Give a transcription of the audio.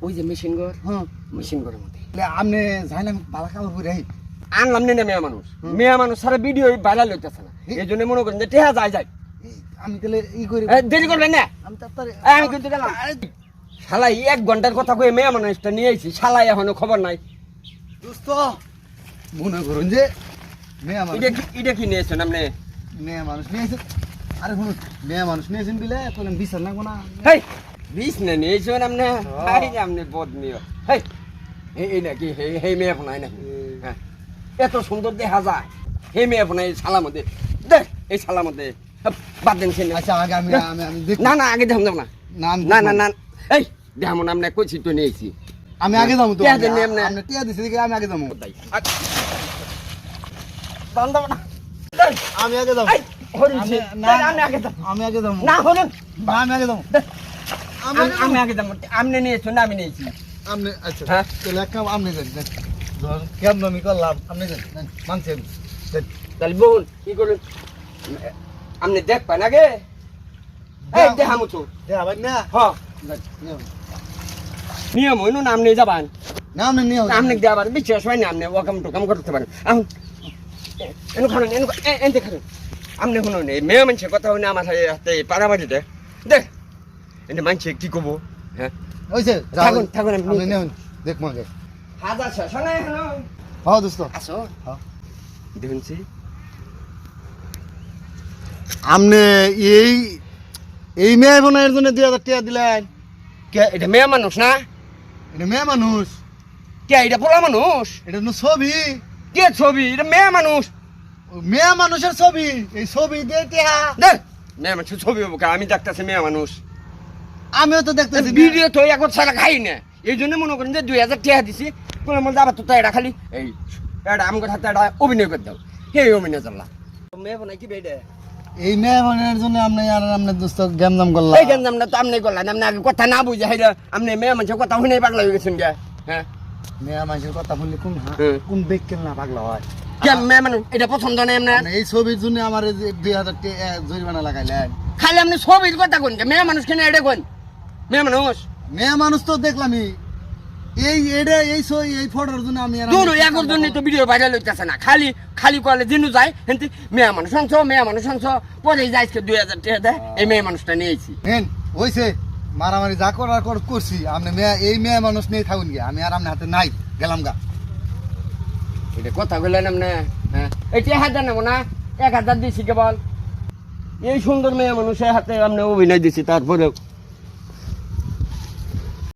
ওই যে মেশিন ঘর হ্যাঁ মেশিন ঘরের মধ্যে আপনি যাই না বালা খাবার করে আনলাম না মেয়ে মানুষ সারা ভিডিও ভাইরাল হইতেছে না এই জন্য মনে করেন যে টেহা যায় আমি তাহলে ই করি দেরি করবেন না আমি তাড়াতাড়ি আমি কিন্তু গেলাম শালাই 1 ঘন্টার কথা কয়ে মেয়ে মানুষটা নিয়ে আইছি শালাই এখনো খবর নাই দোস্ত মনে করুন যে মেয়ে মানুষ এটা কি নিয়েছেন আপনি মেয়ে মানুষ নিয়েছেন আরে শুনুন মেয়ে মানুষ নিয়েছেন বিলে তাহলে বিচার লাগবো না হেই বিষ না নিয়েছেন আপনি হাই আপনি বদনীয় হেই এই নাকি হে মেয়ে আপনাই নাকি হ্যাঁ এত সুন্দর দেখা যায় হে মেয়ে আপনাই শালা মধ্যে দেখ এই শালা মধ্যে বাদ দেন সে আচ্ছা আগে আমি দেখ না আগে দেখাম যাব না না এই দেখাম না আপনি কইছি তো নিয়েছি আমি আগে যাবো তো টিয়া দেন এমনে আপনি টিয়া দিছি দেখে আমি আগে যাবো দান দাও না আমি আগে যাবো হরিছি আমি আগে যাব আমি আগে যাবো না হরুন আমি আগে যাবো আমি আগে যাব আপনি নিয়েছেন না আমি নিয়েছি আপনি আচ্ছা হ্যাঁ তাহলে এক কাম আপনি যান ধর কেমন আমি করলাম আপনি যান মানছেন তাহলে বল কি করুন আপনি দেখবেন আগে এই দেখামু তো আবার না হ্যাঁ নিয়ম হইল না আপনি যাবান না আপনি নিয়ে আপনি যাবার বিশ্বাস হয় না আপনি ওয়াকাম টোকাম করতে পারেন এখন এনে খাবেন এনতে খাবেন আপনি শুনুন এই মেয়ে মানুষের কথা হইলে আমার হাতে পাড়াবাড়িতে দেখ এনে মানুষে কি করবো হ্যাঁ হয়েছে থাকুন থাকুন আপনি নেন দেখ মগে হাজার শেষ হয় না এখনো হ্যাঁ দোস্ত আসো হ্যাঁ দেখুন সে আপনি এই মেয়ে বোনের জন্য 2000 টাকা দিলেন কে এটা মেয়ে মানুষ না এটা মেয়ে মানুষ কে এটা পোলা মানুষ এটা তো ছবি কে ছবি এটা মেয়ে মানুষ মেয়ে মানুষের ছবি এই ছবি দিয়ে টিয়া দেখ মেয়ে মানুষের ছবি হবো আমি দেখতেছি মেয়ে মানুষ আমিও তো দেখতেছি ভিডিও তো এখন ছাড়া খাই না এই জন্য মনে করেন যে 2000 টাকা দিছি কোনো মধ্যে আবার তো এটা খালি এই এটা আমার হাতে এটা অভিনয় করে দাও কে অভিনয় চাল্লা মেয়ে বোনাই কি বেডে এই মেয়ে বোনের জন্য আপনি আর আপনার দোস্ত গেমজাম করলাম এই গেমজামটা তো আপনি করলেন আপনি আগে কথা না বুঝে হাইরা আপনি মেয়ে মানুষের কথা শুনে পাগলা হয়ে গেছেন কে হ্যাঁ মেয়ে মানুষের কথা বললে হ্যাঁ। কোন ব্যক্তির না পাগলা হয় কে মেয়ে মানুষ এটা পছন্দ নেই আপনার এই ছবির জন্য আমার 2000 টাকা জরিমানা লাগাইলেন খালি আপনি ছবির কথা কোন মেয়ে মানুষ কেন এটা কোন মেয়ে মানুষ মেয়ে মানুষ তো দেখলামই এই ফটোর জন্য আমি আর দূর এগোর জন্য তো ভিডিও ভাইরাল হইতেছে না খালি কলে দিনু যায় কিন্তু মেয়ে মানুষ আনছ পরে যাইছে 2000 টাকা দেয় এই মেয়ে মানুষটা নিয়েছি হেন হইছে মারামারি যা করার করছি আপনি এই মেয়ে মানুষ নিয়ে থাকুন গিয়া আমি আর আপনার হাতে নাই গেলাম গা এটা কথা বললেন আপনি হ্যাঁ এই 1000 নেবো না 1000 দিছি কেবল এই সুন্দর মেয়ে মানুষের হাতে আপনি অভিনয় দিছি তারপরে